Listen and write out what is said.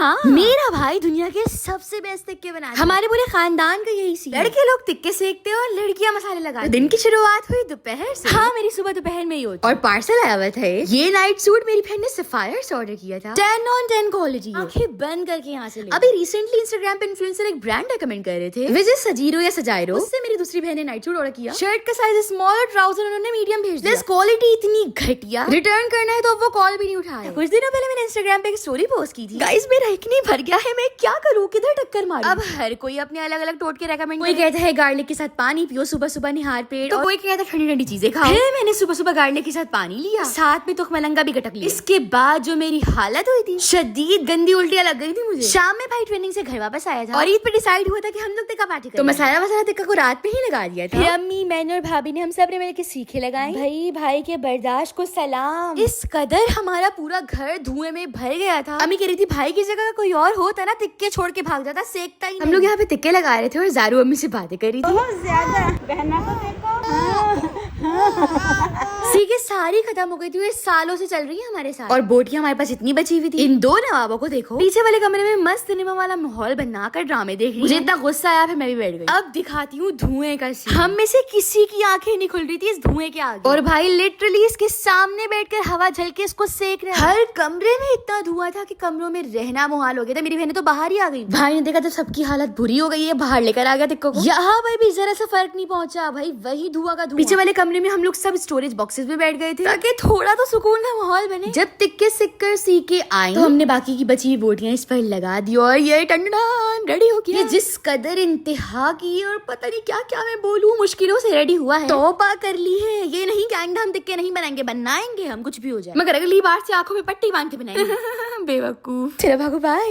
हाँ, मेरा भाई दुनिया के सबसे बेस्ट टिक्के बनाता है। हमारे पूरे खानदान का यही सीन। लड़के लोग टिक्के सेकते हैं और लड़कियां मसाले लगाती हैं। दिन की शुरुआत हुई दोपहर से। हाँ, मेरी सुबह दोपहर में ही होती है। और पार्सल आया हुआ था ये नाइट सूट मेरी बहन ने सफायर से ऑर्डर किया था। 10 on 10 क्वालिटी। आंखें बंद करके यहाँ से ले। अभी रिसेंटली इंस्टाग्राम पे इन्फ्लुएंसर एक ब्रांड रेकमेंड कर रहे थे, विजय सजीरो या सजायरो। उससे मेरी दूसरी बहन ने नाइट सूट ऑर्डर किया। शर्ट का साइज स्मॉल और ट्राउजर उन्होंने मीडियम भेज दिया। क्वालिटी इतनी घटिया, रिटर्न करना है तो वो कॉल भी नहीं उठाया। कुछ दिनों पहले मैंने इंस्टाग्राम पे एक स्टोरी पोस्ट की थी, गाइस मेरा इतनी भर गया है, मैं क्या करूँ, किधर टक्कर मारूं। अब हर कोई अपने अलग अलग टोटके रेकमेंड। कोई कहता है गार्लिक के साथ पानी पियो, सुबह सुबह निहार पेट, तो कोई कहता है ठंडी ठंडी चीजें खाओ। मैंने सुबह सुबह गार्लिक के साथ पानी लिया, साथ में तो मलंगा भी गटक लिया। इसके बाद जो मेरी हालत हुई थी, शदीद गंदी उल्टियां लग गई थी मुझे। शाम में भाई ट्रेनिंग से घर वापस आया था और ईद पे डिसाइड हुआ था कि हम लोग टिक्का पार्टी करेंगे, तो मसाला वसाला टिक्का को रात पे ही लगा दिया था। फिर अम्मी, मैंने और भाभी ने हम सब ने मिलकर सीखे लगाए। भाई के बर्दाश्त को सलाम। इस कदर हमारा पूरा घर धुएं में भर गया था। अम्मी कह रही थी भाई की जगह कोई और होता ना टिक्के छोड़ के भाग जाता, सेकता ही। हम लोग यहाँ पे टिक्के लगा रहे थे और जारू अम्मी से बातें कर रही थी। बहुत ज्यादा बहना तो देखो। सीखे सारी खत्म हो गई थी, ये सालों से चल रही है हमारे साथ। और बोटियां हमारे पास इतनी बची हुई थी। इन दो नवाबों को देखो, पीछे वाले कमरे में मस्त सिनेमा वाला माहौल बनाकर ड्रामे देख रही। मुझे इतना गुस्सा आया, फिर मैं भी बैठ गई। अब दिखाती हूँ धुएं का सीन। हम में से किसी की आंखें नहीं खुल रही थी इस धुएं के आगे, और भाई लिटरली इसके सामने बैठकर हवा झलके इसको सेक रहे। हर कमरे में इतना धुआं था कि कमरों में रहना मुहाल हो गया था। मेरी बहन तो बाहर ही आ गई। भाई ने देखा तो सबकी हालत बुरी हो गई है, बाहर लेकर आ गया टिक्कों को। यहाँ पर भी जरा सा फर्क नहीं पहुंचा भाई, वही धुआं का धुआं। पीछे वाले कमरे में हम लोग सब स्टोरेज बॉक्सेस में बैठ गए थे ताकि थोड़ा तो सुकून का माहौल बने। जब टिक्के सिक्कर सीखे आई तो हमने बाकी की बची हुई बोटियां इस पर लगा दी और ये टंडन रेडी हो गया। ये जिस कदर इंतहा की और पता नहीं क्या क्या मैं बोलूं, मुश्किलों से रेडी हुआ है। तौबा कर ली है, ये नहीं कहेंगे हम टिक्के नहीं बनाएंगे हम कुछ भी हो जाए, मगर अगली बार से आंखों में पट्टी बांध के बनाएंगे। बेवकूफ। चलो भागो, बाय।